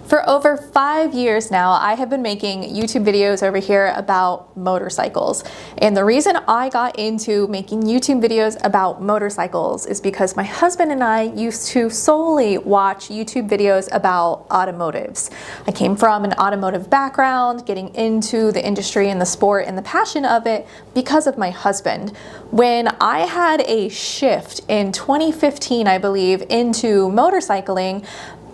For over 5 years now, I have been making YouTube videos over here about motorcycles. And the reason I got into making YouTube videos about motorcycles is because my husband and I used to solely watch YouTube videos about automotives. I came from an automotive background, getting into the industry and the sport and the passion of it because of my husband. When I had a shift in 2015, I believe, into motorcycling,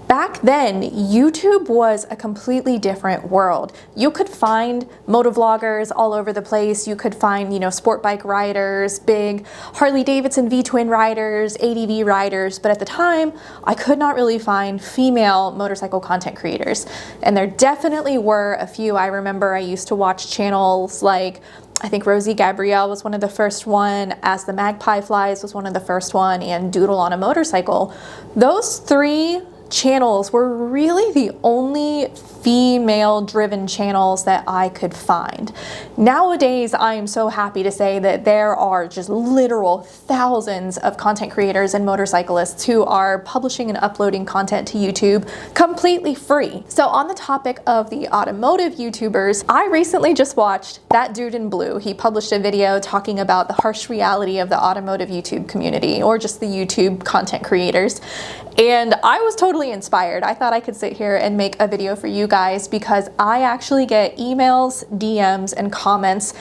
back then, YouTube was a completely different world. You could find motovloggers all over the place. You could find, sport bike riders, big Harley Davidson V-twin riders, ADV riders, but at the time, I could not really find female motorcycle content creators. And there definitely were a few. I remember I used to watch channels like, I think Rosie Gabrielle was one of the first one, As the Magpie Flies was one of the first one, and Doodle on a Motorcycle. Those three channels were really the only female-driven channels that I could find. Nowadays, I am so happy to say that there are just literal thousands of content creators and motorcyclists who are publishing and uploading content to YouTube completely free. So on the topic of the automotive YouTubers, I recently just watched That Dude in Blue. He published a video talking about the harsh reality of the automotive YouTube community, or just the YouTube content creators. And I was totally inspired. I thought I could sit here and make a video for you guys because I actually get emails, DMs, and comments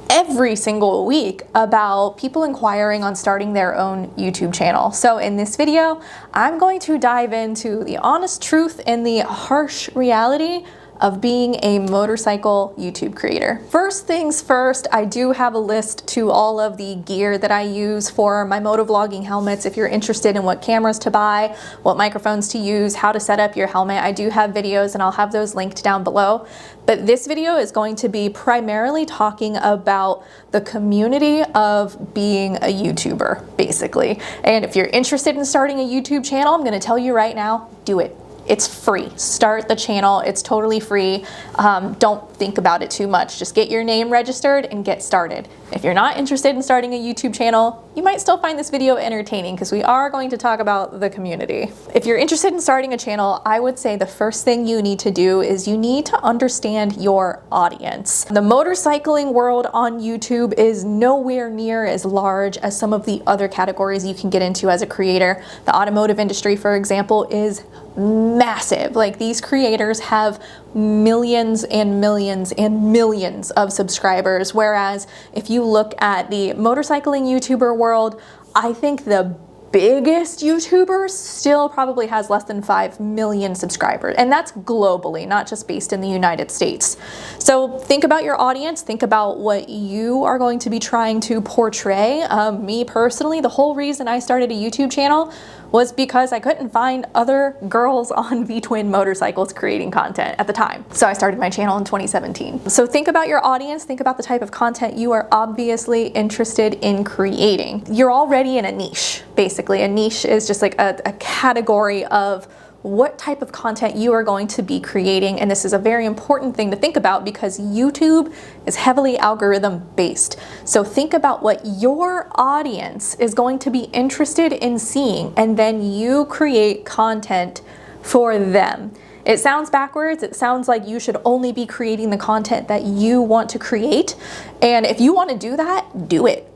every single week about people inquiring on starting their own YouTube channel. So in this video, I'm going to dive into the honest truth and the harsh reality of being a motorcycle YouTube creator. First things first, I do have a list to all of the gear that I use for my motovlogging helmets. If you're interested in what cameras to buy, what microphones to use, how to set up your helmet, I do have videos and I'll have those linked down below. But this video is going to be primarily talking about the community of being a YouTuber, basically. And if you're interested in starting a YouTube channel, I'm gonna tell you right now, do it. It's free. Start the channel. It's totally free. Don't think about it too much. Just get your name registered and get started. If you're not interested in starting a YouTube channel, you might still find this video entertaining because we are going to talk about the community. If you're interested in starting a channel, I would say the first thing you need to do is you need to understand your audience. The motorcycling world on YouTube is nowhere near as large as some of the other categories you can get into as a creator. The automotive industry, for example, is massive. Like, these creators have millions and millions and millions of subscribers, whereas if you look at the motorcycling YouTuber world, I think the biggest YouTuber still probably has less than 5 million subscribers, and that's globally, not just based in the United States. So think about your audience, think about what you are going to be trying to portray. Me personally, the whole reason I started a YouTube channel was because I couldn't find other girls on V-twin motorcycles creating content at the time. So I started my channel in 2017. So think about your audience, think about the type of content you are obviously interested in creating. You're already in a niche, basically. A niche is just like a category of what type of content you are going to be creating. And this is a very important thing to think about because YouTube is heavily algorithm based. So think about what your audience is going to be interested in seeing, and then you create content for them. It sounds backwards. It sounds like you should only be creating the content that you want to create. And if you want to do that, do it.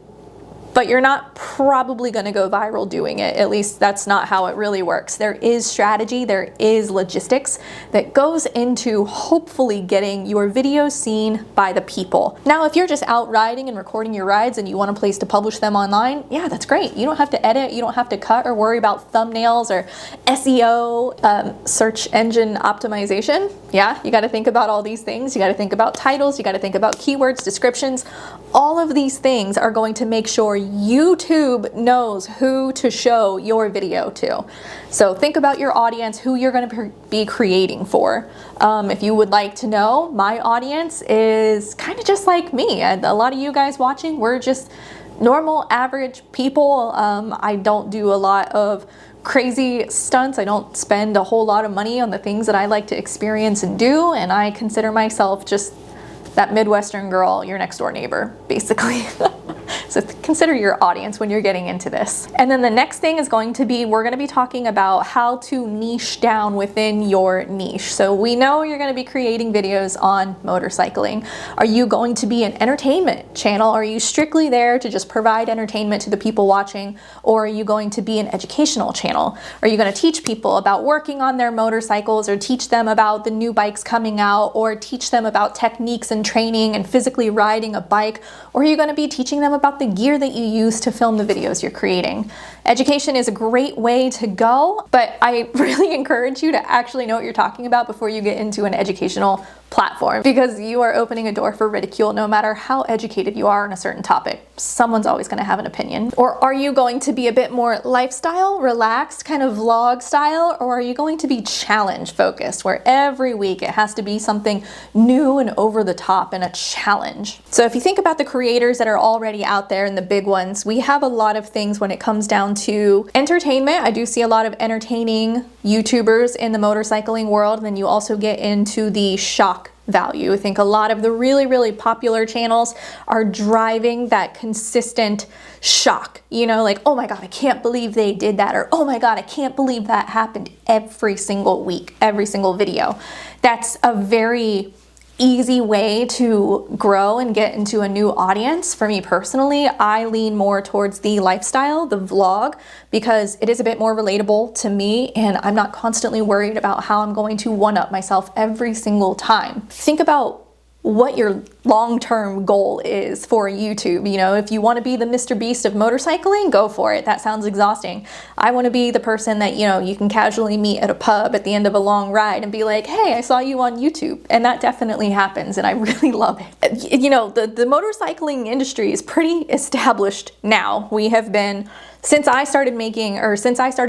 But you're not probably going to go viral doing it. At least that's not how it really works. There is strategy, there is logistics that goes into hopefully getting your videos seen by the people. Now, if you're just out riding and recording your rides and you want a place to publish them online, yeah, that's great. You don't have to edit, you don't have to cut or worry about thumbnails or SEO, search engine optimization. Yeah, you got to think about all these things. You got to think about titles, you got to think about keywords, descriptions. All of these things are going to make sure YouTube knows who to show your video to. So think about your audience, who you're going to be creating for. If you would like to know, my audience is kind of just like me. And a lot of you guys watching, we're just normal, average people. I don't do a lot of crazy stunts. I don't spend a whole lot of money on the things that I like to experience and do. And I consider myself just that Midwestern girl, your next door neighbor, basically. So consider your audience when you're getting into this. And then the next thing is going to be, we're going to be talking about how to niche down within your niche. So we know you're going to be creating videos on motorcycling. Are you going to be an entertainment channel? Are you strictly there to just provide entertainment to the people watching? Or are you going to be an educational channel? Are you going to teach people about working on their motorcycles, or teach them about the new bikes coming out, or teach them about techniques and training and physically riding a bike? Or are you going to be teaching them about the gear that you use to film the videos you're creating? Education is a great way to go, but I really encourage you to actually know what you're talking about before you get into an educational platform, because you are opening a door for ridicule no matter how educated you are on a certain topic. Someone's always going to have an opinion. Or are you going to be a bit more lifestyle, relaxed, kind of vlog style, or are you going to be challenge focused, where every week it has to be something new and over the top and a challenge? So if you think about the creators that are already out there and the big ones, we have a lot of things when it comes down to entertainment. I do see a lot of entertaining YouTubers in the motorcycling world. And then you also get into the shock value. I think a lot of the really popular channels are driving that consistent shock, you know, like, oh my God, I can't believe they did that, or oh my God, I can't believe that happened, every single week, every single video. That's a very easy way to grow and get into a new audience. For me personally, I lean more towards the lifestyle, the vlog, because it is a bit more relatable to me, and I'm not constantly worried about how I'm going to one-up myself every single time. Think about what your long-term goal is for YouTube. You know, if you want to be the Mr. Beast of motorcycling, go for it. That sounds exhausting. I want to be the person that, you know, you can casually meet at a pub at the end of a long ride and be like, hey, I saw you on YouTube. And that definitely happens, and I really love it. You know, the motorcycling industry is pretty established now. We have been, since I started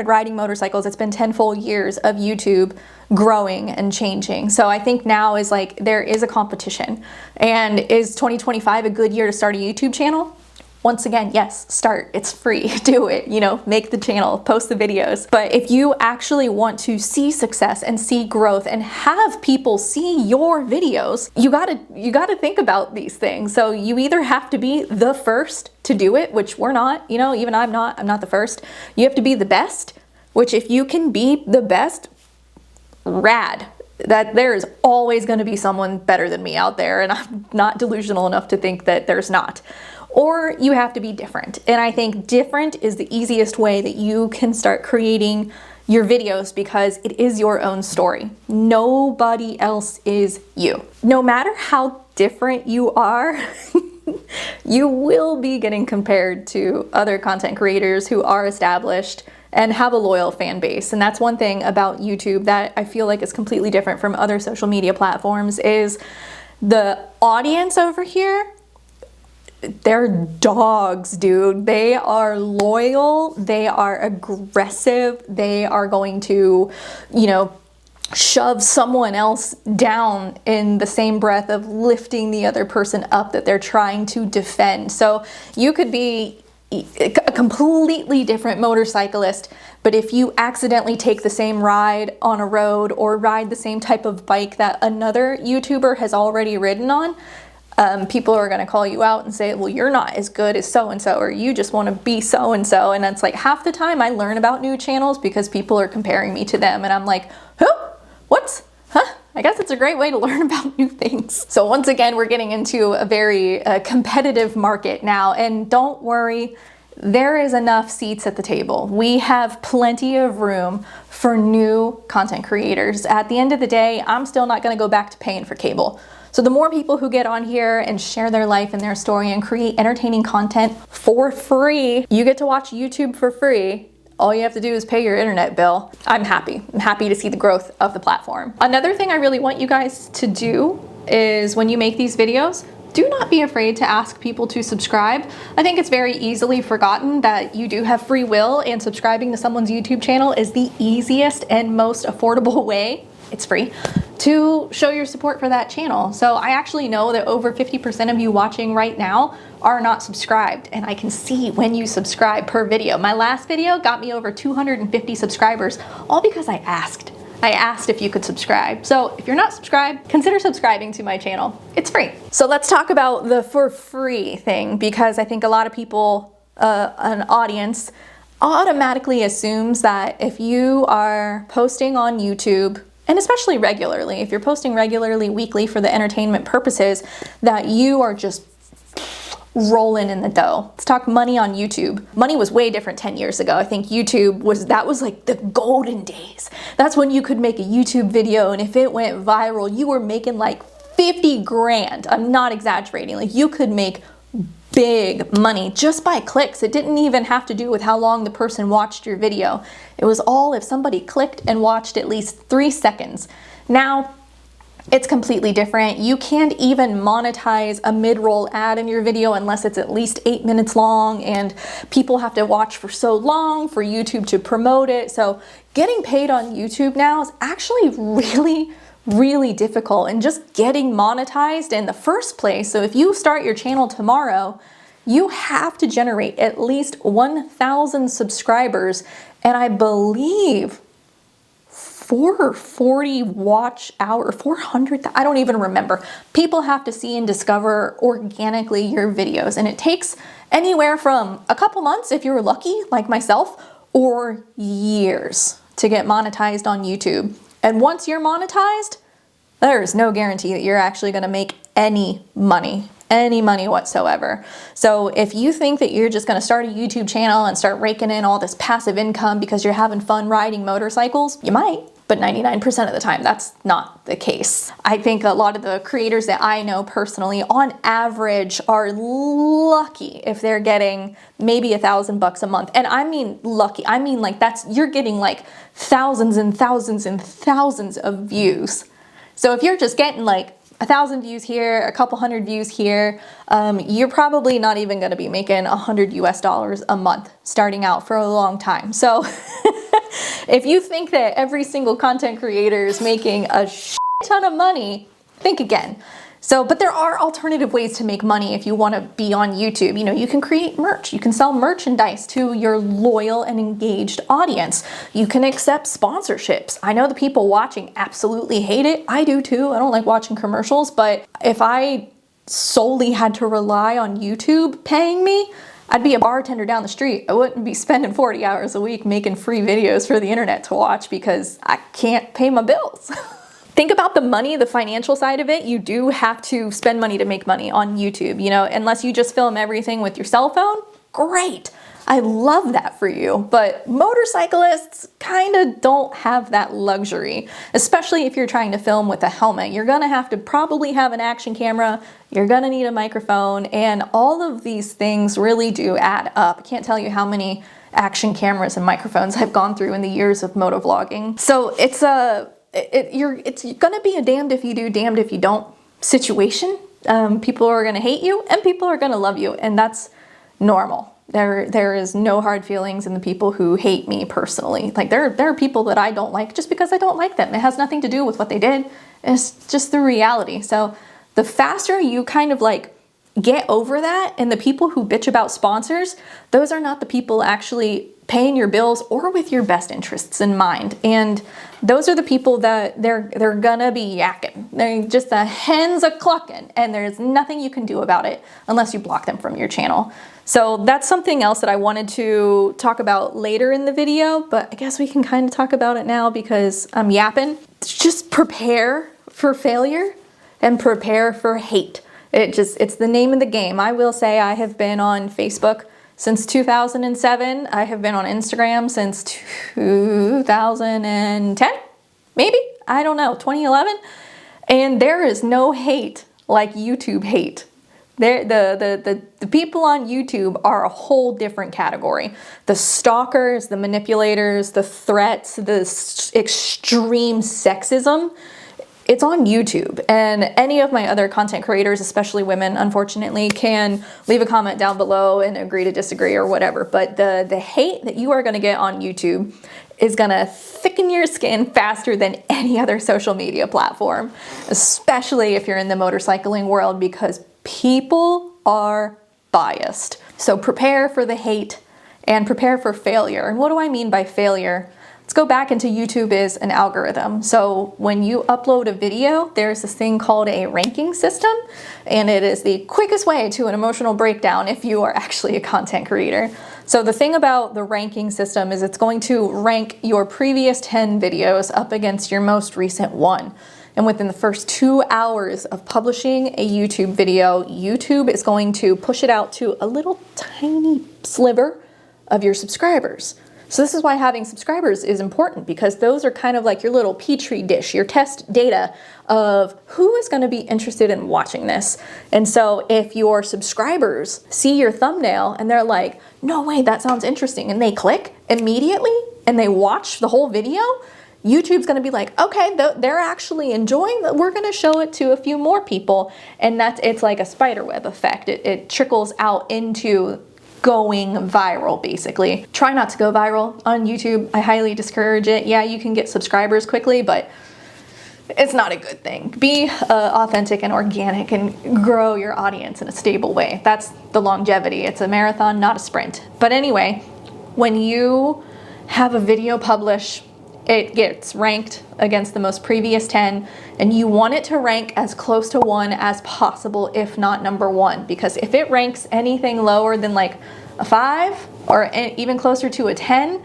riding motorcycles, it's been 10 full years of YouTube growing and changing. So I think now is like, there is a competition. And is 2025 a good year to start a YouTube channel? Once again, yes, start. It's free. Do it, you know, make the channel, post the videos. But if you actually want to see success and see growth and have people see your videos, you gotta think about these things. So you either have to be the first to do it, which we're not, you know, even I'm not the first. You have to be the best, which if you can be the best, rad. That there is always going to be someone better than me out there, and I'm not delusional enough to think that there's not. Or you have to be different. And I think different is the easiest way that you can start creating your videos, because it is your own story. Nobody else is you. No matter how different you are, you will be getting compared to other content creators who are established and have a loyal fan base. And that's one thing about YouTube that I feel like is completely different from other social media platforms, is the audience over here, they're dogs, dude. They are loyal, they are aggressive, they are going to, you know, shove someone else down in the same breath of lifting the other person up that they're trying to defend. So you could be a completely different motorcyclist, but if you accidentally take the same ride on a road or ride the same type of bike that another YouTuber has already ridden on, people are going to call you out and say, well, you're not as good as so-and-so, or you just want to be so-and-so. And it's like, half the time I learn about new channels because people are comparing me to them, and I'm like, who? What? Huh? I guess it's a great way to learn about new things. So once again, we're getting into a very competitive market now, and don't worry, there is enough seats at the table. We have plenty of room for new content creators. At the end of the day, I'm still not going to go back to paying for cable. So the more people who get on here and share their life and their story and create entertaining content for free, you get to watch YouTube for free. All you have to do is pay your internet bill. I'm happy. I'm happy to see the growth of the platform. Another thing I really want you guys to do is, when you make these videos, do not be afraid to ask people to subscribe. I think it's very easily forgotten that you do have free will, and subscribing to someone's YouTube channel is the easiest and most affordable way, it's free, to show your support for that channel. So I actually know that over 50% of you watching right now are not subscribed, and I can see when you subscribe per video. My last video got me over 250 subscribers, all because I asked. I asked if you could subscribe. So if you're not subscribed, consider subscribing to my channel. It's free. So let's talk about the for free thing, because I think a lot of people, an audience, automatically assumes that if you are posting on YouTube, and especially regularly, if you're posting regularly, weekly for the entertainment purposes, that you are just rolling in the dough. Let's talk money on YouTube. Money was way different 10 years ago. I think YouTube was like the golden days. That's when you could make a YouTube video, and if it went viral, you were making like 50 grand. I'm not exaggerating. Like, you could make big money just by clicks. It didn't even have to do with how long the person watched your video. It was all if somebody clicked and watched at least 3 seconds. Now, it's completely different. You can't even monetize a mid-roll ad in your video unless it's at least 8 minutes long, and people have to watch for so long for YouTube to promote it. So getting paid on YouTube now is actually really difficult, and just getting monetized in the first place. So if you start your channel tomorrow, you have to generate at least 1,000 subscribers, and I believe 440 watch hour, 400, I don't even remember. People have to see and discover organically your videos, and it takes anywhere from a couple months if you're lucky, like myself, or years to get monetized on YouTube. And once you're monetized, there is no guarantee that you're actually going to make any money whatsoever. So if you think that you're just going to start a YouTube channel and start raking in all this passive income because you're having fun riding motorcycles, you might. But 99% of the time, that's not the case. I think a lot of the creators that I know personally, on average, are lucky if they're getting maybe $1,000 a month. And I mean lucky. I mean, like, you're getting like thousands and thousands and thousands of views. So if you're just getting like 1,000 views here, a couple hundred views here, you're probably not even going to be making $100 a month starting out for a long time. So if you think that every single content creator is making a shit ton of money, think again. So, but there are alternative ways to make money if you want to be on YouTube. You know, you can create merch. You can sell merchandise to your loyal and engaged audience. You can accept sponsorships. I know the people watching absolutely hate it. I do too. I don't like watching commercials, but if I solely had to rely on YouTube paying me, I'd be a bartender down the street. I wouldn't be spending 40 hours a week making free videos for the internet to watch because I can't pay my bills. Think about the money, the financial side of it. You do have to spend money to make money on YouTube, you know, unless you just film everything with your cell phone. Great. I love that for you. But motorcyclists kind of don't have that luxury, especially if you're trying to film with a helmet. You're going to have to probably have an action camera. You're going to need a microphone, and all of these things really do add up. I can't tell you how many action cameras and microphones I've gone through in the years of motovlogging. So it's gonna be a damned if you do, damned if you don't situation. People are gonna hate you and people are gonna love you, and that's normal. There is no hard feelings in the people who hate me personally. Like, there are people that I don't like just because I don't like them. It has nothing to do with what they did. It's just the reality. So the faster you kind of like get over that, and the people who bitch about sponsors, those are not the people actually paying your bills or with your best interests in mind. And those are the people that they're gonna be yakking. They're just the hens a clucking, and there's nothing you can do about it unless you block them from your channel. So that's something else that I wanted to talk about later in the video, but I guess we can kind of talk about it now because I'm yapping. Just prepare for failure and prepare for hate. It's the name of the game. I will say I have been on Facebook since 2007. I have been on Instagram since 2010, maybe? I don't know, 2011. And there is no hate like YouTube hate. The people on YouTube are a whole different category. The stalkers, the manipulators, the threats, the extreme sexism, it's on YouTube. And any of my other content creators, especially women, unfortunately, can leave a comment down below and agree to disagree or whatever. But the hate that you are going to get on YouTube is going to thicken your skin faster than any other social media platform, especially if you're in the motorcycling world, because people are biased. So prepare for the hate and prepare for failure. And what do I mean by failure? It's Let's go back into YouTube is an algorithm. So when you upload a video, there's this thing called a ranking system, and it is the quickest way to an emotional breakdown if you are actually a content creator. So the thing about the ranking system is it's going to rank your previous 10 videos up against your most recent one. And within the first 2 hours of publishing a YouTube video, YouTube is going to push it out to a little tiny sliver of your subscribers. So this is why having subscribers is important, because those are kind of like your little petri dish, your test data of who is going to be interested in watching this. And so if your subscribers see your thumbnail and they're like, no way, that sounds interesting, and they click immediately and they watch the whole video, YouTube's going to be like, okay, they're actually enjoying that. We're going to show it to a few more people. And it's like a spider web effect. It trickles out into going viral, basically. Try not to go viral on YouTube. I highly discourage it. Yeah, you can get subscribers quickly, but it's not a good thing. Be authentic and organic and grow your audience in a stable way. That's the longevity. It's a marathon, not a sprint. But anyway, when you have a video publish, it gets ranked against the most previous 10, and you want it to rank as close to 1 as possible, if not number 1, because if it ranks anything lower than like a 5 or even closer to a 10,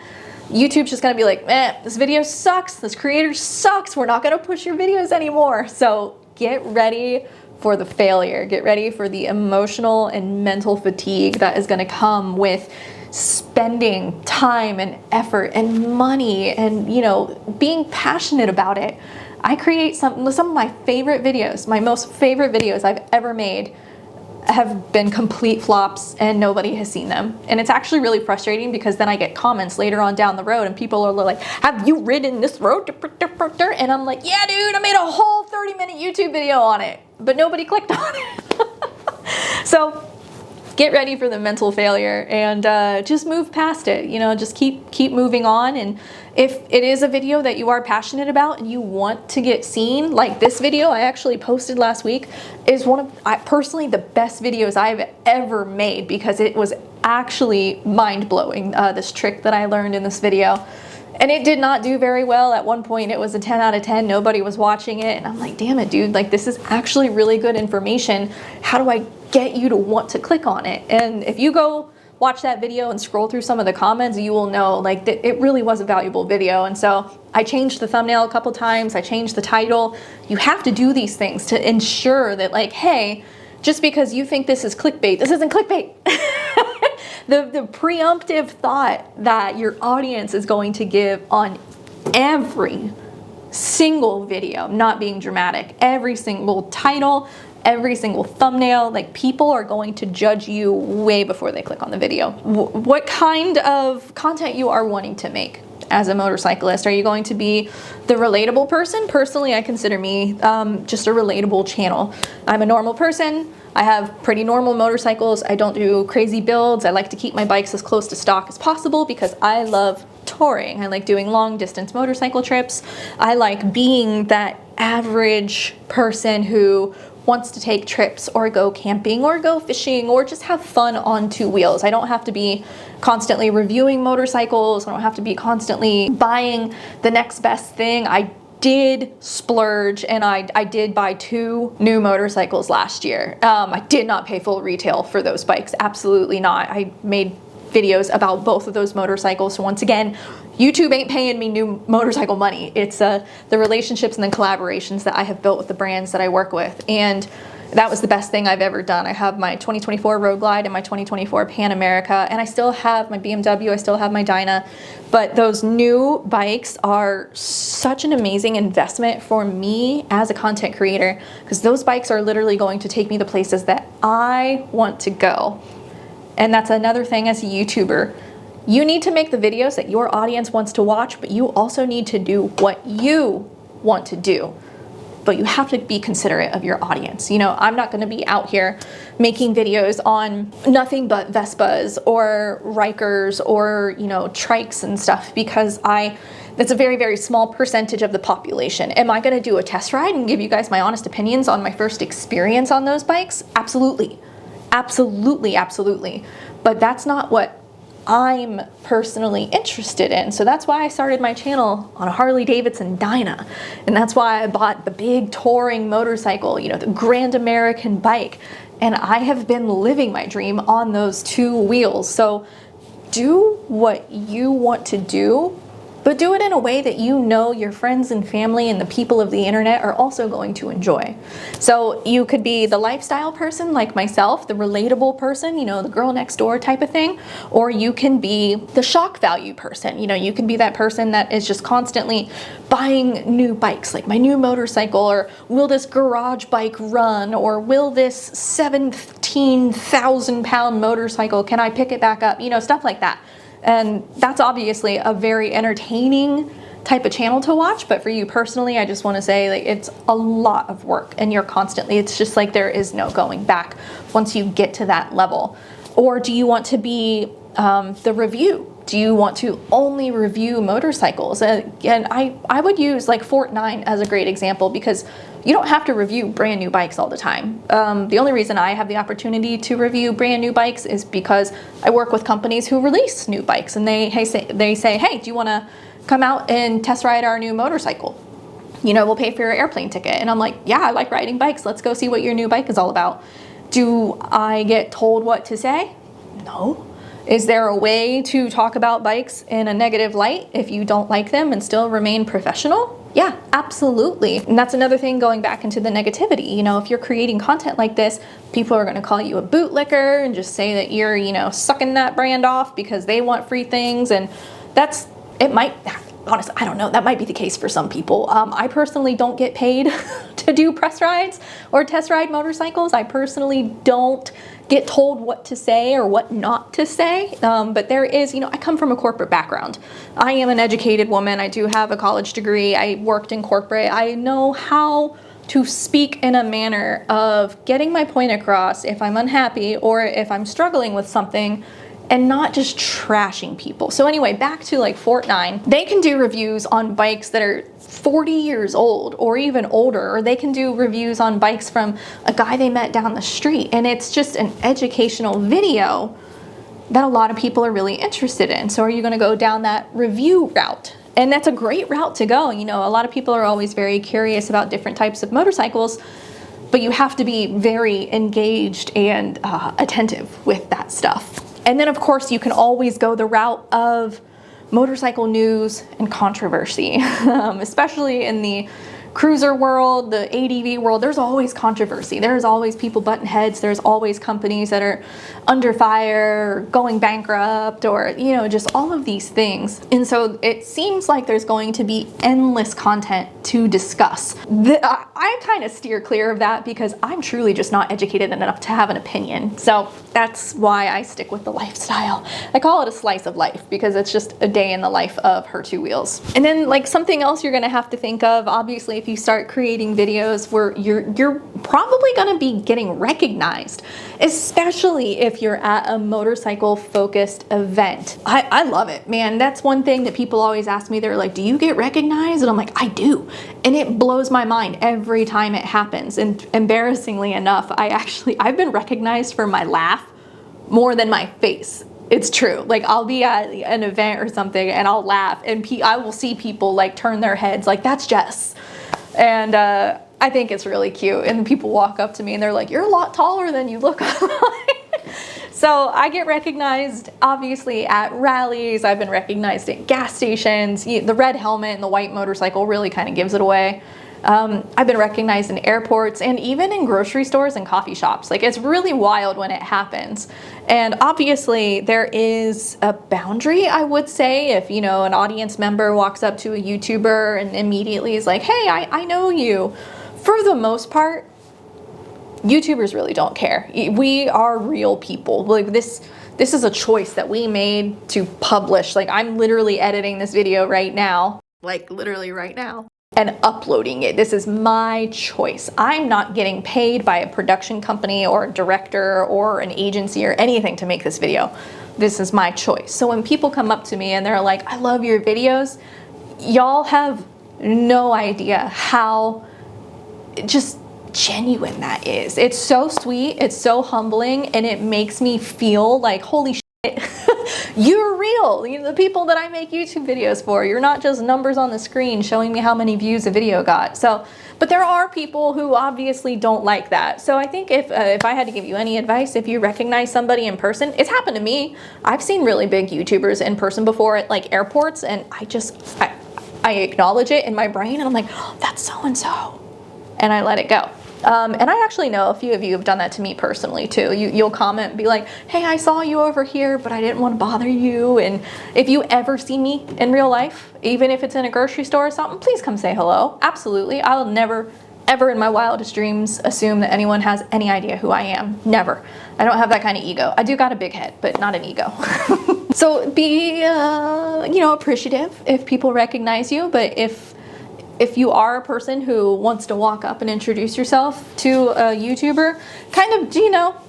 YouTube's just gonna be like, this video sucks, this creator sucks, we're not gonna push your videos anymore. So get ready for the failure. Get ready for the emotional and mental fatigue that is gonna come with spending time and effort and money and, you know, being passionate about it. I create some of my favorite videos, my most favorite videos I've ever made have been complete flops and nobody has seen them. And it's actually really frustrating, because then I get comments later on down the road and people are like, have you ridden this road? And I'm like, yeah, dude, I made a whole 30-minute YouTube video on it, but nobody clicked on it. So get ready for the mental failure and just move past it. You know, just keep moving on. And if it is a video that you are passionate about and you want to get seen, like this video I actually posted last week is one of personally the best videos I've ever made, because it was actually mind-blowing, this trick that I learned in this video. And it did not do very well. At one point it was a 10 out of 10. Nobody was watching it. And I'm like, damn it, dude, like this is actually really good information. How do I get you to want to click on it? And if you go watch that video and scroll through some of the comments, you will know like that it really was a valuable video. And so I changed the thumbnail a couple times. I changed the title. You have to do these things to ensure that, like, hey, just because you think this is clickbait, this isn't clickbait. The preemptive thought that your audience is going to give on every single video, not being dramatic, every single title, every single thumbnail, like people are going to judge you way before they click on the video. What kind of content you are wanting to make as a motorcyclist? Are you going to be the relatable person? Personally, I consider me just a relatable channel. I'm a normal person. I have pretty normal motorcycles. I don't do crazy builds. I like to keep my bikes as close to stock as possible because I love touring. I like doing long distance motorcycle trips. I like being that average person who wants to take trips or go camping or go fishing or just have fun on two wheels. I don't have to be constantly reviewing motorcycles. I don't have to be constantly buying the next best thing. I did splurge and I did buy 2 new motorcycles last year. I did not pay full retail for those bikes. Absolutely not. I made videos about both of those motorcycles. So once again, YouTube ain't paying me new motorcycle money. It's the relationships and the collaborations that I have built with the brands that I work with. And that was the best thing I've ever done. I have my 2024 Road Glide and my 2024 Pan America, and I still have my BMW, I still have my Dyna. But those new bikes are such an amazing investment for me as a content creator, because those bikes are literally going to take me to places that I want to go. And that's another thing as a YouTuber. You need to make the videos that your audience wants to watch, but you also need to do what you want to do. But you have to be considerate of your audience. You know, I'm not going to be out here making videos on nothing but Vespas or Rikers or, you know, trikes and stuff, because that's a very, very small percentage of the population. Am I going to do a test ride and give you guys my honest opinions on my first experience on those bikes? Absolutely. Absolutely, absolutely. But that's not what I'm personally interested in. So that's why I started my channel on a Harley Davidson Dyna. And that's why I bought the big touring motorcycle, you know, the Grand American bike. And I have been living my dream on those two wheels. So do what you want to do, but do it in a way that you know your friends and family and the people of the internet are also going to enjoy. So you could be the lifestyle person like myself, the relatable person, you know, the girl next door type of thing, or you can be the shock value person. You know, you can be that person that is just constantly buying new bikes, like my new motorcycle, or will this garage bike run, or will this 17,000 pound motorcycle, can I pick it back up? You know, stuff like that. And that's obviously a very entertaining type of channel to watch, but for you personally, I just want to say, like, it's a lot of work and you're constantly, it's just like there is no going back once you get to that level. Or do you want to be the review? Do you want to only review motorcycles? And I would use like Fortnite as a great example, because you don't have to review brand new bikes all the time. The only reason I have the opportunity to review brand new bikes is because I work with companies who release new bikes, and they say, hey, do you want to come out and test ride our new motorcycle? You know, we'll pay for your airplane ticket. And I'm like, yeah, I like riding bikes. Let's go see what your new bike is all about. Do I get told what to say? No. Is there a way to talk about bikes in a negative light if you don't like them and still remain professional? Yeah, absolutely. And that's another thing, going back into the negativity. You know, if you're creating content like this, people are going to call you a bootlicker and just say that you're, you know, sucking that brand off because they want free things. And it might, honestly, I don't know, that might be the case for some people. I personally don't get paid to do press rides or test ride motorcycles. I personally don't get told what to say or what not to say. But there is, you know, I come from a corporate background. I am an educated woman. I do have a college degree. I worked in corporate. I know how to speak in a manner of getting my point across if I'm unhappy or if I'm struggling with something, and not just trashing people. So anyway, back to like Fortnite, they can do reviews on bikes that are 40 years old or even older, or they can do reviews on bikes from a guy they met down the street. And it's just an educational video that a lot of people are really interested in. So are you gonna go down that review route? And that's a great route to go. You know, a lot of people are always very curious about different types of motorcycles, but you have to be very engaged and attentive with that stuff. And then of course you can always go the route of motorcycle news and controversy, especially in the cruiser world, the ADV world. There's always controversy. There's always people butting heads. There's always companies that are under fire, or going bankrupt, or, you know, just all of these things. And so it seems like there's going to be endless content to discuss. I kind of steer clear of that because I'm truly just not educated enough to have an opinion. So that's why I stick with the lifestyle. I call it a slice of life because it's just a day in the life of her two wheels. And then like something else you're gonna have to think of, obviously, if you start creating videos where you're probably gonna be getting recognized, especially if you're at a motorcycle focused event. I love it, man. That's one thing that people always ask me. They're like, do you get recognized? And I'm like, I do. And it blows my mind every time it happens. And embarrassingly enough, I've been recognized for my laugh more than my face. It's true. Like, I'll be at an event or something and I'll laugh, and I will see people like turn their heads like, that's Jess. And I think it's really cute. And people walk up to me and they're like, you're a lot taller than you look online. So I get recognized, obviously, at rallies. I've been recognized at gas stations. The red helmet and the white motorcycle really kind of gives it away. I've been recognized in airports and even in grocery stores and coffee shops. Like, it's really wild when it happens. And obviously there is a boundary, I would say, if, you know, an audience member walks up to a YouTuber and immediately is like, hey, I know you. For the most part, YouTubers really don't care. We are real people. Like, this is a choice that we made to publish. Like, I'm literally editing this video right now, like literally right now, and uploading it. This is my choice. I'm not getting paid by a production company or a director or an agency or anything to make this video. This is my choice. So when people come up to me and they're like, I love your videos, y'all have no idea how just genuine that is. It's so sweet, it's so humbling, and it makes me feel like, holy shit, You're real. You know, the people that I make YouTube videos for, you're not just numbers on the screen showing me how many views a video got. So, but there are people who obviously don't like that. So I think if I had to give you any advice, if you recognize somebody in person, it's happened to me. I've seen really big YouTubers in person before at like airports, and I acknowledge it in my brain, and I'm like, oh, that's so-and-so, and I let it go. And I actually know a few of you have done that to me personally too. You'll comment and be like, hey, I saw you over here, but I didn't want to bother you. And if you ever see me in real life, even if it's in a grocery store or something, please come say hello. Absolutely. I'll never, ever in my wildest dreams assume that anyone has any idea who I am. Never. I don't have that kind of ego. I do got a big head, but not an ego. So be, appreciative if people recognize you, but if you are a person who wants to walk up and introduce yourself to a YouTuber, kind of,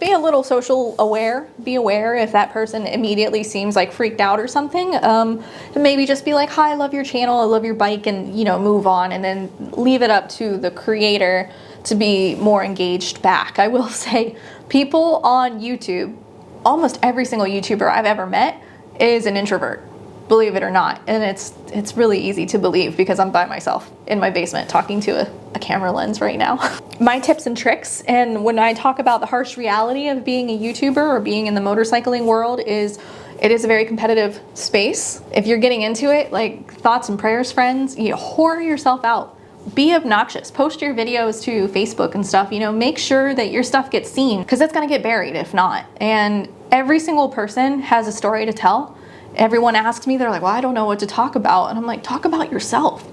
be a little social aware. Be aware if that person immediately seems like freaked out or something. And maybe just be like, hi, I love your channel, I love your bike, and, move on, and then leave it up to the creator to be more engaged back. I will say, people on YouTube, almost every single YouTuber I've ever met is an introvert. Believe it or not. And it's really easy to believe because I'm by myself in my basement talking to a camera lens right now. My tips and tricks, and when I talk about the harsh reality of being a YouTuber or being in the motorcycling world, is it is a very competitive space. If you're getting into it, like, thoughts and prayers, friends, you whore yourself out. Be obnoxious. Post your videos to Facebook and stuff, make sure that your stuff gets seen, because it's gonna get buried if not. And every single person has a story to tell. Everyone asks me, they're like, well, I don't know what to talk about. And I'm like, talk about yourself.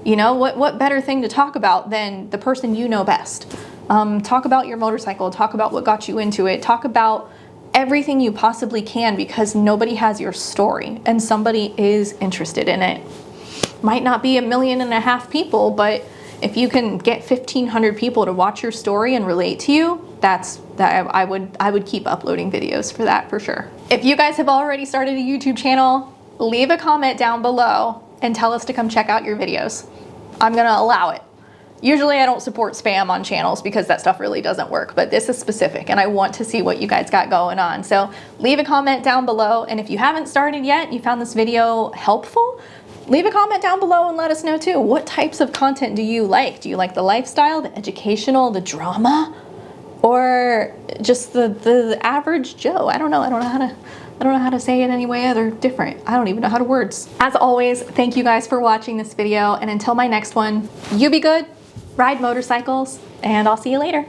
What better thing to talk about than the person you know best? Talk about your motorcycle, talk about what got you into it, talk about everything you possibly can, because nobody has your story and somebody is interested in it. Might not be 1.5 million people, but if you can get 1,500 people to watch your story and relate to you, I would keep uploading videos for that, for sure. If you guys have already started a YouTube channel, leave a comment down below and tell us to come check out your videos. I'm gonna allow it. Usually I don't support spam on channels because that stuff really doesn't work, but this is specific and I want to see what you guys got going on. So leave a comment down below, and if you haven't started yet and you found this video helpful, leave a comment down below and let us know too. What types of content do you like? Do you like the lifestyle, the educational, the drama, or just the average Joe? I don't know how to say it any way other different. I don't even know how to words. As always, thank you guys for watching this video, and until my next one, you be good, ride motorcycles, and I'll see you later.